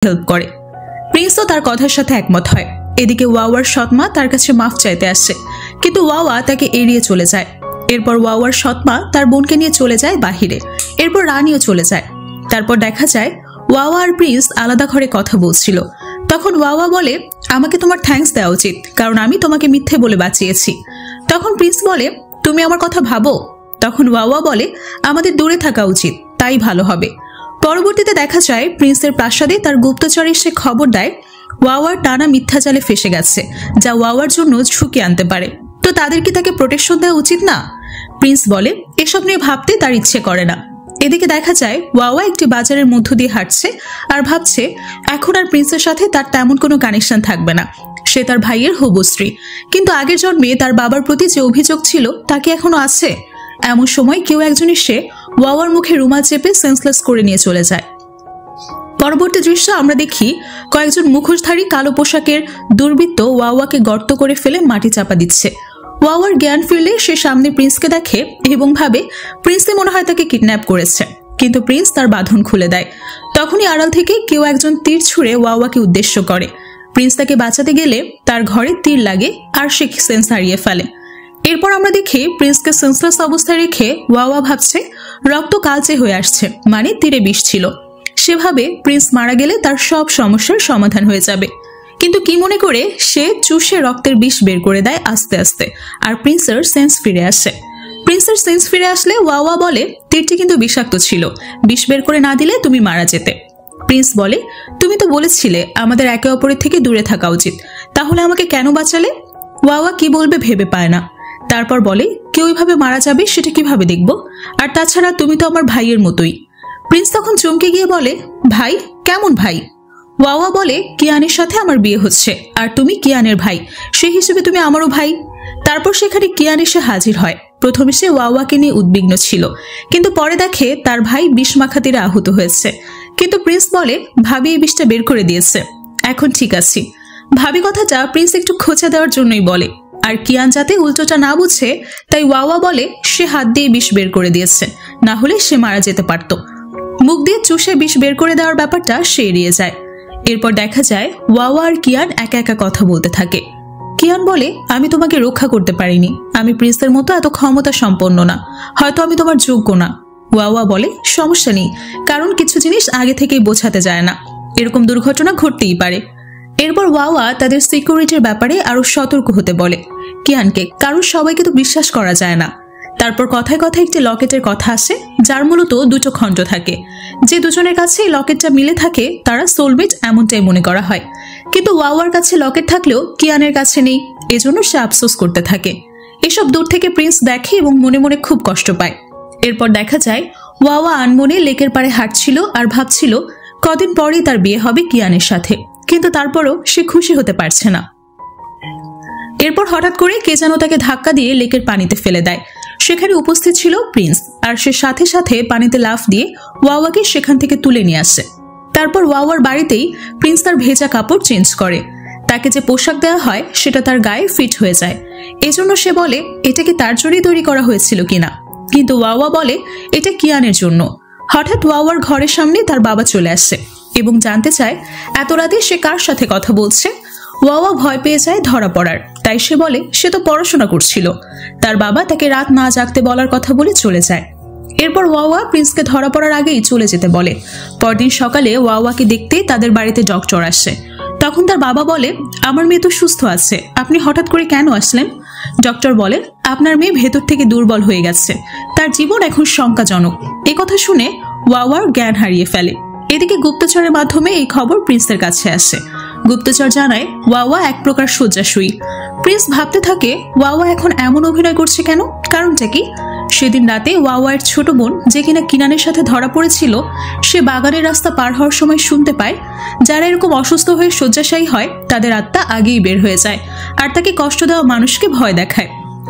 Help করে। প্রিন্সও তার কথার সাথে একমত হয়। এদিকে ওয়াওয়ার সৎমা তার কাছে মাফ চাইতে আসে, কিন্তু ওয়াওয়া তাকে এড়িয়ে চলে যায়। এরপর ওয়াওয়ার সৎমা তার বোনকে নিয়ে চলে যায় বাহিরে। এরপর রানীও চলে যায়। তারপর দেখা যায় ওয়াওয়া আর প্রিন্স আলাদা ঘরে কথা বলছিল। তখন ওয়াওয়া বলে, আমাকে তোমার থ্যাঙ্কস দেওয়া উচিত, কারণ আমি তোমাকে মিথ্যে বলে বাঁচিয়েছি। তখন প্রিন্স বলে, তুমি আমার কথা ভাবো। তখন ওয়াওয়া বলে, আমাদের দূরে থাকা উচিত, তাই ভালো হবে। পরবর্তীতে দেখা যায় প্রিন্সের প্রাসাদে তার গুপ্তচর এসে খবর দেয় ওয়াওয়ার টানা মিথ্যা জালে ফেসে গেছে, যা ওয়াওয়ার জন্য ঝুঁকি আনতে পারে। তো তাদের কি তাকে প্রোটেকশন দেওয়া উচিত না? প্রিন্স বলে এসব নিয়ে ভাবতে তার ইচ্ছে করে না। এদিকে দেখা যায় ওয়াওয়া একটি বাজারের মধ্য দিয়ে হাঁটছে আর ভাবছে এখন আর প্রিন্সের সাথে তার তেমন কোনো কানেকশন থাকবে না। সে তার ভাইয়ের হবু স্ত্রী, কিন্তু আগের জন্মে তার বাবার প্রতি যে অভিযোগ ছিল তা কি এখনো আছে? এমন সময় কেউ একজন এসে ওয়াওয়ার মুখে রুমাল চেপে সেন্সলেস করে নিয়ে চলে যায়। পরবর্তী দৃশ্য আমরা দেখি কয়েকজন মুখোশধারী কালো পোশাকের দুর্বৃত্ত ওয়াওয়াকে গর্ত করে ফেলে মাটি চাপা দিচ্ছে। ওয়াওয়ার জ্ঞান ফিরলে সে সামনে প্রিন্সকে দেখে এবং ভাবে প্রিন্সে মনে হয় তাকে কিডন্যাপ করেছে, কিন্তু প্রিন্স তার বাঁধন খুলে দেয়। তখনই আড়াল থেকে কেউ একজন তীর ছুঁড়ে ওয়াওয়াকে উদ্দেশ্য করে। প্রিন্স তাকে বাঁচাতে গেলে তার ঘরে তীর লাগে আর সে সেন্স হারিয়ে ফেলে। এরপর আমরা দেখি প্রিন্সকে সেন্সলেস অবস্থায় রেখে ওয়াওয়া ভাবছে রক্ত কালচে হয়ে আসছে, মানে তীরে বিষ ছিল। সেভাবে প্রিন্স মারা গেলে তার সব সমস্যার সমাধান হয়ে যাবে। কিন্তু কি মনে করে সে চুষে রক্তের বিষ বের করে দেয় আস্তে আস্তে, আর প্রিন্সের সেন্স ফিরে আসে। প্রিন্সের সেন্স ফিরে আসলে ওয়াওয়া বলে তীরটি কিন্তু বিষাক্ত ছিল, বিষ বের করে না দিলে তুমি মারা যেতে। প্রিন্স বলে তুমি তো বলেছিলে আমাদের একে অপরের থেকে দূরে থাকা উচিত, তাহলে আমাকে কেন বাঁচালে? ওয়াওয়া কি বলবে ভেবে পায় না। তারপর বলে কেউ এইভাবে মারা যাবে সেটা কিভাবে দেখব, আর তাছাড়া তুমি তো আমার ভাইয়ের মতোই। প্রিন্স তখন চমকে গিয়ে বলে ভাই? কেমন ভাই? ওয়াওয়া বলে কিয়ানের সাথে আমার বিয়ে হচ্ছে আর তুমি কিয়ানের ভাই, সেই হিসেবে তুমি আমারও ভাই। তারপর সেখানে কিয়ান এসে হাজির হয়। প্রথমে সে ওয়াওয়াকে নিয়ে উদ্বিগ্ন ছিল, কিন্তু পরে দেখে তার ভাই বিষ মাখা তীরে আহত হয়েছে। কিন্তু প্রিন্স বলে ভাবি এই বিষটা বের করে দিয়েছে, এখন ঠিক আছি। ভাবি কথাটা প্রিন্স একটু খোঁচা দেওয়ার জন্যই বলে, আর কিয়ান যাতে উল্টোটা না বুঝে তাই ওয়াওয়া বলে সে হাত দিয়ে বিষ বের করে দিয়েছে, না হলে সে মারা যেতে পারত। মুখ দিয়ে চুষে বিষ বের করে দেওয়ার ব্যাপারটা সে এড়িয়ে যায়। এরপর দেখা যায় ওয়াওয়া আর কিয়ান একা একা কথা বলতে থাকে। কিয়ান বলে আমি তোমাকে রক্ষা করতে পারিনি, আমি প্রিন্সের মতো এত ক্ষমতা সম্পন্ন না, হয়তো আমি তোমার যোগ্য না। ওয়াওয়া বলে সমস্যা নেই, কারণ কিছু জিনিস আগে থেকেই বোঝাতে যায় না, এরকম দুর্ঘটনা ঘটতেই পারে। এরপর ওয়াওয়া তাদের সিকিউরিটির ব্যাপারে আরো সতর্ক হতে বলে কিয়ানকে, কারণ সবাইকে তো বিশ্বাস করা যায় না। তারপর কথায় কথায় একটি লকেটের কথা আসে, যার মূলত দুটো খণ্ড থাকে। যে দুজনের কাছে এই লকেটটা মিলে থাকে তারা সোলমেট এমনটাই মনে করা হয়। কিন্তু ওয়াওয়ার কাছে লকেট থাকলেও কিয়ানের কাছে নেই, এজন্য সে আফসোস করতে থাকে। এসব দূর থেকে প্রিন্স দেখে এবং মনে মনে খুব কষ্ট পায়। এরপর দেখা যায় ওয়াওয়া আনমনে লেকের পাড়ে হাঁটছিল আর ভাবছিল কদিন পরেই তার বিয়ে হবে কিয়ানের সাথে, কিন্তু তারপরও সে খুশি হতে পারছে না। এরপর হঠাৎ করে কে যেন তাকে ধাক্কা দিয়ে লেকের পানিতে ফেলে দেয়। সেখানে উপস্থিত ছিল প্রিন্স, আর সে সাথে সাথে পানিতে লাফ দিয়ে ওয়াওয়াকে সেখান থেকে তুলে নিয়ে আসে। তারপর ওয়াওয়ার বাড়িতেই প্রিন্স তার ভেজা কাপড় চেঞ্জ করে। তাকে যে পোশাক দেওয়া হয় সেটা তার গায়ে ফিট হয়ে যায়, এজন্য সে বলে এটা কি তার জন্যই তৈরি করা হয়েছিল কিনা। কিন্তু ওয়াওয়া বলে এটা কিয়ানের জন্য। হঠাৎ ওয়াওয়ার ঘরের সামনে তার বাবা চলে আসে এবং জানতে চায় এত রাতে সে কার সাথে কথা বলছে। ওয়াওয়া ভয় পেয়ে যায় ধরা পড়ার, তাই সে বলে সে তো পড়াশোনা করছিল। তার বাবা তাকে রাত না জাগতে বলার কথা বলে চলে যায়। এরপর ওয়াওয়া প্রিন্সকে ধরা পড়ার আগেই চলে যেতে বলে। পরদিন সকালে ওয়াওয়াকে দেখতে তাদের বাড়িতে ডক্টর আসে। তখন তার বাবা বলে আমার মেয়ে তো সুস্থ আছে, আপনি হঠাৎ করে কেন আসলেন? ডক্টর বলে আপনার মেয়ে ভেতর থেকে দুর্বল হয়ে গেছে, তার জীবন এখন শঙ্কাজনক। এ কথা শুনে ওয়াওয়ার জ্ঞান হারিয়ে ফেলে। এদিকে গুপ্তচরের মাধ্যমে এই খবর প্রিন্সের কাছে আসে। গুপ্তচর জানায় ওয়াওয়া এক প্রকার শয্যাশুয়ী। প্রিন্স ভাবতে থাকে ওয়াওয়া এখন এমন অভিনয় করছে কেন, কারণটা কি? সেদিন রাতে ওয়াওয়ার ছোট বোন যে কিনা কিনানের সাথে ধরা পড়েছিল, সে বাগানের রাস্তা পার হওয়ার সময় শুনতে পায় যারা এরকম অসুস্থ হয়ে শয্যাশায়ী হয় তাদের আত্মা আগেই বের হয়ে যায় আর তাকে কষ্ট দেওয়া মানুষকে ভয় দেখায়।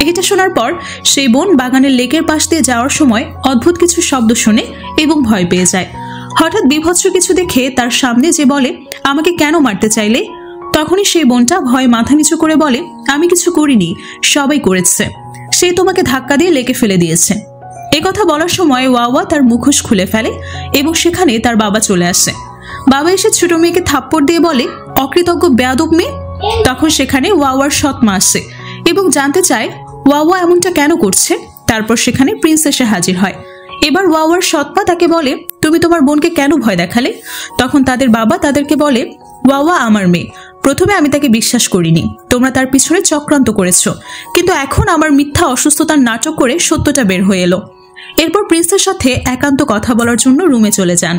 এটা শোনার পর সেই বোন বাগানের লেকের পাশ দিয়ে যাওয়ার সময় অদ্ভুত কিছু শব্দ শুনে এবং ভয় পেয়ে যায়। হঠাৎ বিভৎস কিছু দেখে তার সামনে যে বলে আমাকে কেন মারতে চাইলে? তখনই সেই বোনটা ভয়ে মাথা নিচু করে বলে আমি কিছু করিনি, সবাই করেছে, সে তোমাকে ধাক্কা দিয়ে লেকে ফেলে দিয়েছে। একথা বলার সময় ওয়াওয়া তার মুখোশ খুলে ফেলে এবং সেখানে তার বাবা চলে আসে। বাবা এসে ছোট মেয়েকে থাপ্পড় দিয়ে বলে, অকৃতজ্ঞ বেয়াদব মেয়ে। তখন সেখানে ওয়াওয়ার সৎ মা আসে এবং জানতে চায় ওয়াওয়া এমনটা কেন করছে। তারপর সেখানে প্রিন্স এসে হাজির হয়। এবার ওয়াওয়ার সৎ মা তাকে বলে, তুমি তোমার বোনকে কেন ভয় দেখালে? তখন তাদের বাবা তাদেরকে বলে, ওয়াওয়া আমার মেয়ে, প্রথমে আমি তাকে বিশ্বাস করিনি, তোমরা তার পিছনে চক্রান্ত করেছ, কিন্তু এখন আমার মিথ্যা অসুস্থতার নাটক করে সত্যটা বের হয়ে এলো। এরপর প্রিন্সের সাথে একান্ত কথা বলার জন্য রুমে চলে যান।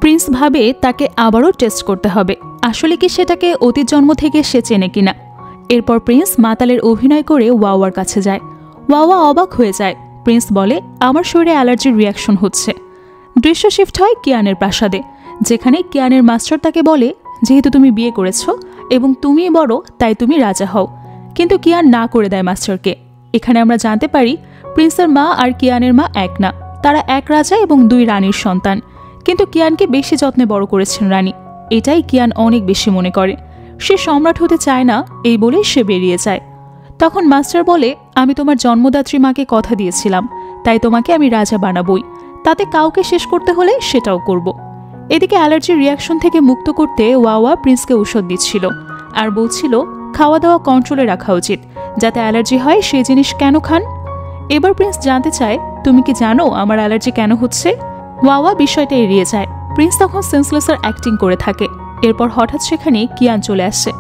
প্রিন্স ভাবে তাকে আবারও টেস্ট করতে হবে, আসলে কি সেটাকে অতীত জন্ম থেকে সে চেনে কিনা। এরপর প্রিন্স মাতালের অভিনয় করে ওয়াওয়ার কাছে যায়। ওয়াওয়া অবাক হয়ে যায়। প্রিন্স বলে, আমার শরীরে অ্যালার্জির রিয়াকশন হচ্ছে। দৃশ্য শিফট হয় কিয়ানের প্রাসাদে, যেখানে কিয়ানের মাস্টার তাকে বলে, যেহেতু তুমি বিয়ে করেছ এবং তুমিই বড়, তাই তুমি রাজা হও। কিন্তু কিয়ান না করে দেয় মাস্টারকে। এখানে আমরা জানতে পারি প্রিন্সের মা আর কিয়ানের মা এক না, তারা এক রাজা এবং 2 রানীর সন্তান। কিন্তু কিয়ানকে বেশি যত্নে বড় করেছেন রানী, এটাই কিয়ান অনেক বেশি মনে করে। সে সম্রাট হতে চায় না, এই বলে সে বেরিয়ে যায়। তখন মাস্টার বলে, আমি তোমার জন্মদাত্রী মাকে কথা দিয়েছিলাম, তাই তোমাকে আমি রাজা বানাবই, তাতে কাউকে শেষ করতে হলে সেটাও করব। এদিকে অ্যালার্জির রিয়াকশন থেকে মুক্ত করতে ওয়াওয়া প্রিন্সকে ঔষধ দিচ্ছিল আর বলছিল খাওয়া দাওয়া কন্ট্রোলে রাখা উচিত, যাতে অ্যালার্জি হয় সেই জিনিস কেন খান। এবার প্রিন্স জানতে চায়, তুমি কি জানো আমার অ্যালার্জি কেন হচ্ছে? ওয়াওয়া বিষয়টা এড়িয়ে যায়। প্রিন্স তখন সেন্সলেসের অ্যাক্টিং করে থাকে। এরপর হঠাৎ সেখানে কিয়ান চলে আসে।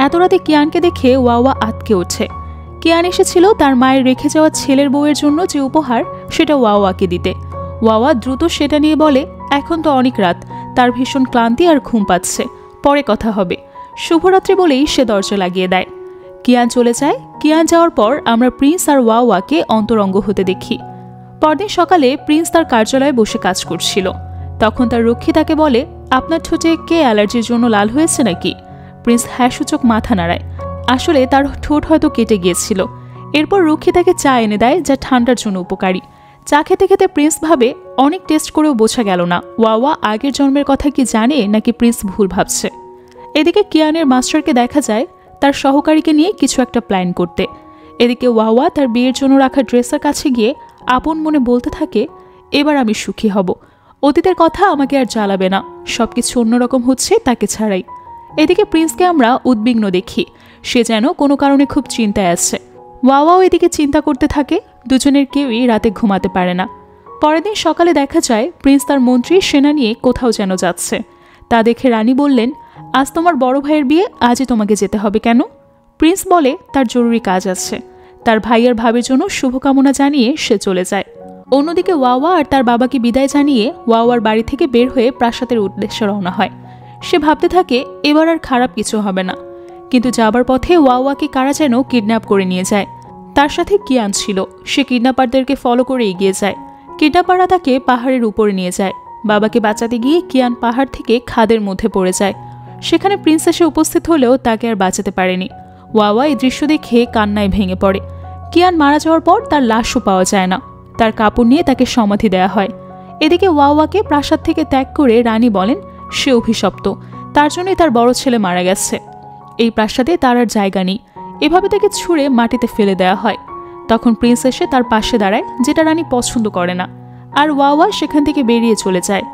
এত রাতে কিয়ানকে দেখে ওয়াওয়া আটকে ওঠে। কিয়ান এসেছিল তার মায়ের রেখে যাওয়া ছেলের বউয়ের জন্য যে উপহার, সেটা ওয়াওয়াকে দিতে। ওয়াওয়া দ্রুত সেটা নিয়ে বলে, এখন তো অনেক রাত, তার ভীষণ ক্লান্তি আর ঘুম পাচ্ছে, পরে কথা হবে। শুভরাত্রি বলেই সে দরজা লাগিয়ে দেয়। কিয়ান চলে যায়। কিয়ান যাওয়ার পর আমরা প্রিন্স আর ওয়াওয়াকে অন্তরঙ্গ হতে দেখি। পরদিন সকালে প্রিন্স তার কার্যালয়ে বসে কাজ করছিল। তখন তার রক্ষী তাকে বলে, আপনার ঠোঁটে কে অ্যালার্জির জন্য লাল হয়েছে নাকি? প্রিন্স হ্যাঁসূচক মাথা নাড়ায়। আসলে তার ঠোঁট হয়তো কেটে গিয়েছিল। এরপর রক্ষী তাকে চা এনে দেয়, যা ঠান্ডার জন্য উপকারী। চা খেতে খেতে প্রিন্স ভাবে, অনেক টেস্ট করেও বোঝা গেল না ওয়াওয়া আগের জন্মের কথা কি জানে নাকি প্রিন্স ভুল ভাবছে। এদিকে কিয়ানের মাস্টারকে দেখা যায় তার সহকারীকে নিয়ে কিছু একটা প্ল্যান করতে। এদিকে ওয়াওয়া তার বিয়ের জন্য রাখা ড্রেসের কাছে গিয়ে আপন মনে বলতে থাকে, এবার আমি সুখী হব, অতীতের কথা আমাকে আর জ্বালাবে না, সবকিছু অন্যরকম হচ্ছে তাকে ছাড়াই। এদিকে প্রিন্সকে আমরা উদ্বিগ্ন দেখি, সে যেন কোনো কারণে খুব চিন্তায় আছে। ওয়াওয়াও এদিকে চিন্তা করতে থাকে। দুজনের কেউই রাতে ঘুমাতে পারে না। পরের দিন সকালে দেখা যায় প্রিন্স তার মন্ত্রী সেনা নিয়ে কোথাও যেন যাচ্ছে। তা দেখে রানী বললেন, আজ তোমার বড় ভাইয়ের বিয়ে, আজই তোমাকে যেতে হবে কেন? প্রিন্স বলে তার জরুরি কাজ আছে। তার ভাই আর ভাবির জন্য শুভকামনা জানিয়ে সে চলে যায়। অন্যদিকে ওয়াওয়া আর তার বাবাকে বিদায় জানিয়ে ওয়াওয়ার বাড়ি থেকে বের হয়ে প্রাসাদের উদ্দেশ্যে রওনা হয়। সে ভাবতে থাকে এবার আর খারাপ কিছু হবে না। কিন্তু যাবার পথে ওয়াওয়াকে কারা যেন কিডন্যাপ করে নিয়ে যায়। তার সাথে কিয়ান ছিল। সে কিডন্যাপারদেরকে ফলো করে এগিয়ে যায়। কিডন্যাপাররা তাকে পাহাড়ের উপরে নিয়ে যায়। বাবাকে বাঁচাতে গিয়ে কিয়ান পাহাড় থেকে খাদের মধ্যে পড়ে যায়। সেখানে প্রিন্স এসে উপস্থিত হলেও তাকে আর বাঁচাতে পারেনি। ওয়াওয়া এই দৃশ্য দেখে কান্নায় ভেঙে পড়ে। কিয়ান মারা যাওয়ার পর তার লাশও পাওয়া যায় না। তার কাপড় নিয়ে তাকে সমাধি দেয়া হয়। এদিকে ওয়াওয়াকে প্রাসাদ থেকে ত্যাগ করে রানী বলেন সে অভিশপ্ত, তার জন্যই তার বড় ছেলে মারা গেছে। এই প্রাসাদে তার আর জায়গা নেই। এভাবে তাকে ছুঁড়ে মাটিতে ফেলে দেওয়া হয়। তখন প্রিন্স এসে তার পাশে দাঁড়ায়, যেটা রানী পছন্দ করে না। আর ওয়াওয়া সেখান থেকে বেরিয়ে চলে যায়।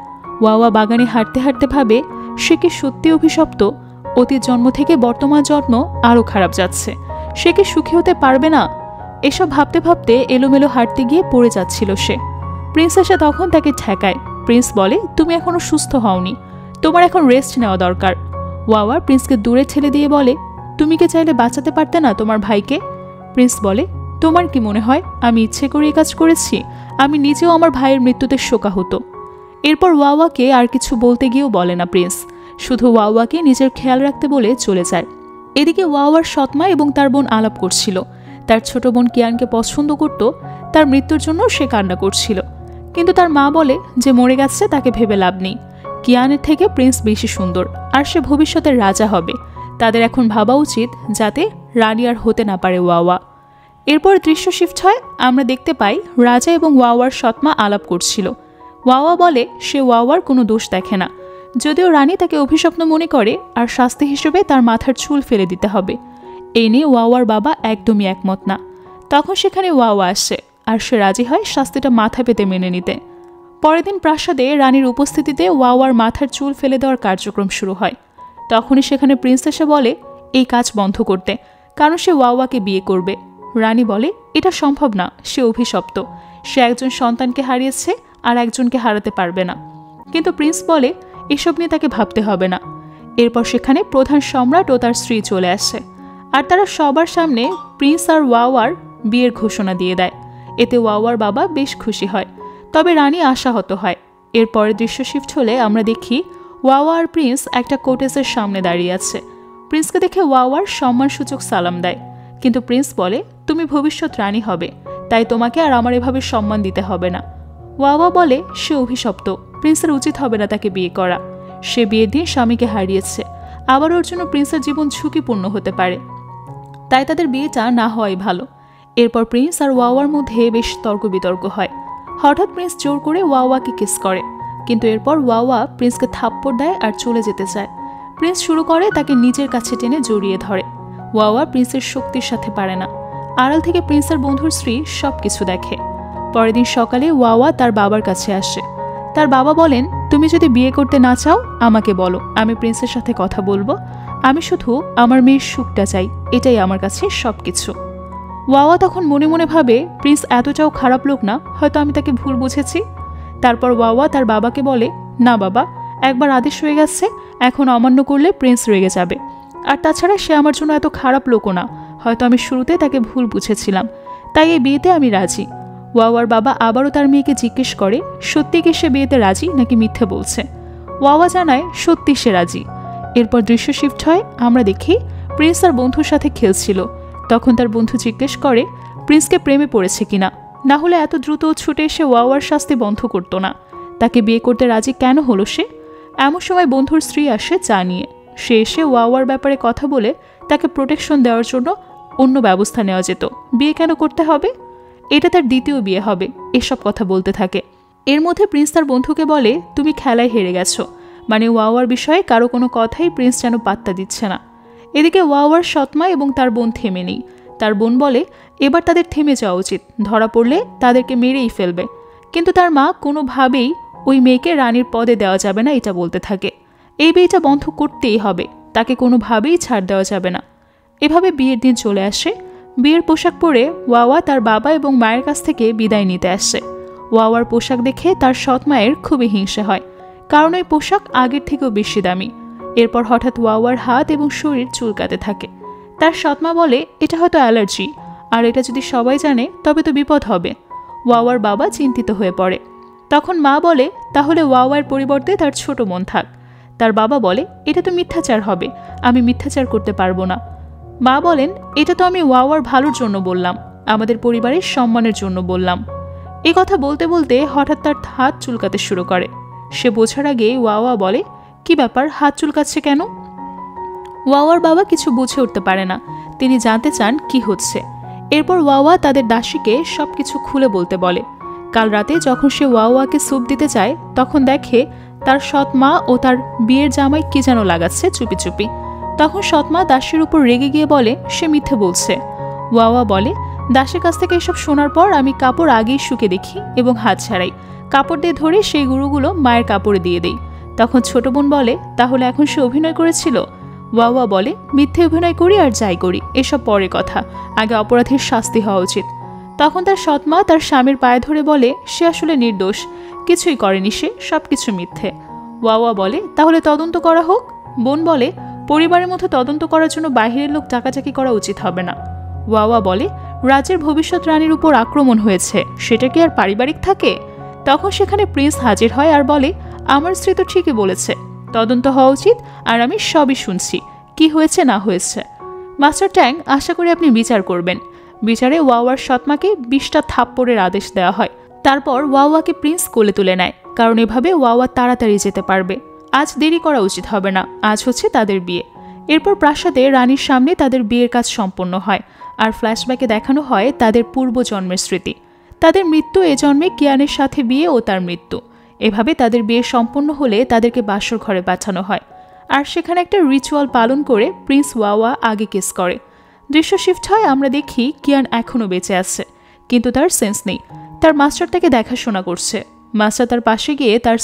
ওয়াওয়া বাগানে হাঁটতে হাঁটতে ভাবে সে কি সত্যি অভিশপ্ত? অতীত জন্ম থেকে বর্তমান জন্ম আরও খারাপ যাচ্ছে। সে কি সুখী হতে পারবে না? এসব ভাবতে ভাবতে এলোমেলো হাঁটতে গিয়ে পড়ে যাচ্ছিল সে। প্রিন্স এসে তখন তাকে ঠেকায়। প্রিন্স বলে, তুমি এখনো সুস্থ হওনি, তোমার এখন রেস্ট নেওয়া দরকার। ওয়াওয়া প্রিন্সকে দূরে ঠেলে দিয়ে বলে, তুমি কি চাইলে বাঁচাতে পারতে না তোমার ভাইকে? প্রিন্স বলে, তোমার কি মনে হয় আমি ইচ্ছে করে এই কাজ করেছি? আমি নিজেও আমার ভাইয়ের মৃত্যুতে শোকাহত। এরপর ওয়াওয়াকে আর কিছু বলতে গিয়েও বলে না প্রিন্স, শুধু ওয়াওয়াকে নিজের খেয়াল রাখতে বলে চলে যায়। এদিকে ওয়াওয়ার সৎমা এবং তার বোন আলাপ করছিল। তার ছোট বোন কিয়ানকে পছন্দ করত, তার মৃত্যুর জন্য সে কান্না করছিল। কিন্তু তার মা বলে যে মরে গেছে তাকে ভেবে লাভ নেই, কিয়ানের থেকে প্রিন্স বেশি সুন্দর আর সে ভবিষ্যতের রাজা হবে। তাদের এখন ভাবা উচিত যাতে রানী আর হতে না পারে ওয়াওয়া। এরপর দৃশ্য শিফট হয়। আমরা দেখতে পাই রাজা এবং ওয়াওয়ার সৎমা আলাপ করছিল। ওয়াওয়া বলে সে ওয়াওয়ার কোনো দোষ দেখে না, যদিও রানী তাকে অভিশপ্ত মনে করে আর শাস্তি হিসেবে তার মাথার চুল ফেলে দিতে হবে। এই নিয়ে ওয়াওয়ার বাবা একদমই একমত না। তখন সেখানে ওয়াওয়া আসে আর সে রাজি হয় শাস্তিটা মাথা পেতে মেনে নিতে। পরের দিন প্রাসাদে রানীর উপস্থিতিতে ওয়াওয়ার মাথার চুল ফেলে দেওয়ার কার্যক্রম শুরু হয়। তখনই সেখানে প্রিন্স এসে বলে এই কাজ বন্ধ করতে, কারণ সে ওয়াওয়াকে বিয়ে করবে। রানী বলে এটা সম্ভব না, সে অভিশপ্ত, সে একজন সন্তানকে হারিয়েছে আর একজনকে হারাতে পারবে না। কিন্তু প্রিন্স বলে এসব নিয়ে তাকে ভাবতে হবে না। এরপর সেখানে প্রধান সম্রাট ও তার স্ত্রী চলে আসে, আর তারা সবার সামনে প্রিন্স আর ওয়াওয়ার বিয়ের ঘোষণা দিয়ে দেয়। এতে ওয়াওয়ার বাবা বেশ খুশি হয়, তবে রানী আশাহত হয়। এরপরে দৃশ্য শিফট হলে আমরা দেখি ওয়াওয়া আর প্রিন্স একটা কোটেজের সামনে দাঁড়িয়ে আছে। প্রিন্সকে দেখে ওয়াওয়ার সম্মানসূচক সালাম দেয়, কিন্তু প্রিন্স বলে তুমি ভবিষ্যৎ রানী হবে, তাই তোমাকে আর আমার এভাবে সম্মান দিতে হবে না। ওয়াওয়া বলে সে অভিশপ্ত, প্রিন্সের উচিত হবে না তাকে বিয়ে করা, সে বিয়ের দিন স্বামীকে হারিয়েছে, আবার ওর জন্য প্রিন্সের জীবন ঝুঁকিপূর্ণ হতে পারে, তাই তাদের বিয়েটা না হওয়াই ভালো। এরপর প্রিন্স আর ওয়াওয়ার মধ্যে বেশ তর্ক বিতর্ক হয়। হঠাৎ প্রিন্স জোর করে ওয়াওয়াকে কিস করে, কিন্তু এরপর ওয়াওয়া প্রিন্সকে থাপ্পড় দেয় আর চলে যেতে চায়। প্রিন্স শুরু করে তাকে নিজের কাছে টেনে জড়িয়ে ধরে। ওয়াওয়া প্রিন্সের শক্তির সাথে পারে না। আড়াল থেকে প্রিন্সের বন্ধুর স্ত্রী সবকিছু দেখে। পরের দিন সকালে ওয়াওয়া তার বাবার কাছে আসে। তার বাবা বলেন তুমি যদি বিয়ে করতে না চাও আমাকে বলো, আমি প্রিন্সের সাথে কথা বলবো, আমি শুধু আমার মেয়ের সুখটা চাই, এটাই আমার কাছে সবকিছু। ওয়াওয়া তখন মনে মনে ভাবে প্রিন্স এতটাও খারাপ লোক না, হয়তো আমি তাকে ভুল বুঝেছি। তারপর ওয়াওয়া তার বাবাকে বলে না বাবা, একবার আদেশ হয়ে গেছে, এখন অমান্য করলে প্রিন্স রেগে যাবে, আর তাছাড়া সে আমার জন্য এত খারাপ লোকও না, হয়তো আমি শুরুতে তাকে ভুল বুঝেছিলাম, তাই এই বিয়েতে আমি রাজি। ওয়াওয়ার বাবা আবারও তার মেয়েকে জিজ্ঞেস করে সত্যি কি সে বিয়েতে রাজি নাকি মিথ্যে বলছে। ওয়াওয়া জানায় সত্যি সে রাজি। এরপর দৃশ্য শিফট হয়, আমরা দেখি প্রিন্স তার বন্ধুর সাথে খেলছিল। তখন তার বন্ধু জিজ্ঞেস করে প্রিন্সকে প্রেমে পড়েছে কিনা, না হলে এত দ্রুত ছুটে এসে ওয়াওয়ার শাস্তি বন্ধ করতো না, তাকে বিয়ে করতে রাজি কেন হলো সে। এমন সময় বন্ধুর স্ত্রী আসে চা নিয়ে। সে এসে ওয়াওয়ার ব্যাপারে কথা বলে তাকে প্রোটেকশন দেওয়ার জন্য অন্য ব্যবস্থা নেওয়া যেত, বিয়ে কেন করতে হবে, এটা তার দ্বিতীয় বিয়ে হবে, এসব কথা বলতে থাকে। এর মধ্যে প্রিন্স তার বন্ধুকে বলে তুমি খেলায় হেরে গেছো, মানে ওয়াওয়ার বিষয়ে কারো কোনো কথাই প্রিন্স যেন পাত্তা দিচ্ছে না। এদিকে ওয়াওয়ার সৎমা এবং তার বোন থেমে নেই। তার বোন বলে এবার তাদের থেমে যাওয়া উচিত, ধরা পড়লে তাদেরকে মেরেই ফেলবে। কিন্তু তার মা কোনোভাবেই ওই মেয়েকে রানীর পদে দেওয়া যাবে না এটা বলতে থাকে। এই বিয়েটা বন্ধ করতেই হবে, তাকে কোনোভাবেই ছাড় দেওয়া যাবে না। এভাবে বিয়ের দিন চলে আসে। বিয়ের পোশাক পরে ওয়াওয়া তার বাবা এবং মায়ের কাছ থেকে বিদায় নিতে আসে। ওয়াওয়ার পোশাক দেখে তার সৎ মায়ের খুবই হিংসা হয়, কারণ ওই পোশাক আগের থেকেও বেশি দামি। এরপর হঠাৎ ওয়াওয়ার হাত এবং শরীর চুলকাতে থাকে। তার সৎমা বলে এটা হয়তো অ্যালার্জি, আর এটা যদি সবাই জানে তবে তো বিপদ হবে। ওয়াওয়ার বাবা চিন্তিত হয়ে পড়ে। তখন মা বলে তাহলে ওয়াওয়ার পরিবর্তে তার ছোট বোন থাক। তার বাবা বলে এটা তো মিথ্যাচার হবে, আমি মিথ্যাচার করতে পারবো না। মা বলেন এটা তো আমি ওয়াওয়ার ভালোর জন্য বললাম, আমাদের পরিবারের সম্মানের জন্য বললাম। এই কথা বলতে বলতে হঠাৎ তার হাত চুলকাতে শুরু করে। সে বোঝার আগে ওয়াওয়া বলে কি ব্যাপার, হাত চুলকাচ্ছে কেন। ওয়াওয়ার বাবা কিছু বুঝে উঠতে পারে না, তিনি জানতে চান কি হচ্ছে। এরপর ওয়াওয়া তাদের দাসীকে সবকিছু খুলে বলতে বলে। কাল রাতে যখন সে ওয়াওয়াকে স্যুপ দিতে চায় তখন দেখে তার সৎ মা ও তার বিয়ের জামাই কি যেন লাগাচ্ছে চুপি চুপি। তখন সৎমা দাসীর উপর রেগে গিয়ে বলে সে মিথ্যে বলছে। ওয়াওয়া বলে দাসের কাছ থেকে এসব শোনার পর আমি কাপড় আগেই শুকে দেখি এবং হাত ছাড়াই, কাপড় দিয়ে ধরে সেই গুঁড়োগুলো মায়ের কাপড়ে দিয়ে দেই। তখন ছোট বোন বলে তাহলে এখন সে অভিনয় করেছিল। ওয়াওয়া বলে মিথ্যে অভিনয় করি আর যাই করি এসব পরের কথা, আগে অপরাধীর শাস্তি হওয়া উচিত। তখন তার সৎমা তার স্বামীর পায়ে ধরে বলে সে আসলে নির্দোষ, কিছুই করেনি, সে সবকিছু মিথ্যে। ওয়াওয়া বলে তাহলে তদন্ত করা হোক। বোন বলে পরিবারের মধ্যে তদন্ত করার জন্য বাহিরের লোক ডাকাডাকি করা উচিত হবে না। ওয়াওয়া বলে রাজ্যের ভবিষ্যৎ রানীর উপর আক্রমণ হয়েছে, সেটা কি আর পারিবারিক থাকে। তখন সেখানে প্রিন্স হাজির হয় আর বলে আমার স্ত্রী তো ঠিকই বলেছে, তদন্ত হওয়া উচিত, আর আমি সবই শুনছি, কি হয়েছে না হয়েছে। মাস্টার ট্যাং আশা করি আপনি বিচার করবেন। বিচারে ওয়াওয়ার সৎমাকে 20টা থাপ্পড়ের আদেশ দেওয়া হয়। তারপর ওয়াওয়াকে প্রিন্স কোলে তুলে নেয়, কারণ এভাবে ওয়াওয়া তাড়াতাড়ি যেতে পারবে। আজ দেরি করা উচিত হবে না, আজ হচ্ছে তাদের বিয়ে। এরপর প্রাসাদে রানীর সামনে তাদের বিয়ের কাজ সম্পন্ন হয়, আর ফ্ল্যাশব্যাকে দেখানো হয় তাদের পূর্বজন্মের স্মৃতি। তাদের মৃত্যু এ জন্মে কিয়ানের সাথে বিয়ে ও তার মৃত্যু। এভাবে তাদের বিয়ে সম্পন্ন হলে তাদেরকে বাসর ঘরে পাঠানো হয়, আর সেখানে একটা রিচুয়াল পালন করে প্রিন্স ওয়াওয়া আগে কিস করে। দৃশ্য শিফট হয়, আমরা দেখি কিয়ান এখনও বেঁচে আছে, কিন্তু তার সেন্স নেই। তার মাস্টার তাকে দেখাশোনা করছে। মাস্টার তার পাশে গিয়ে তার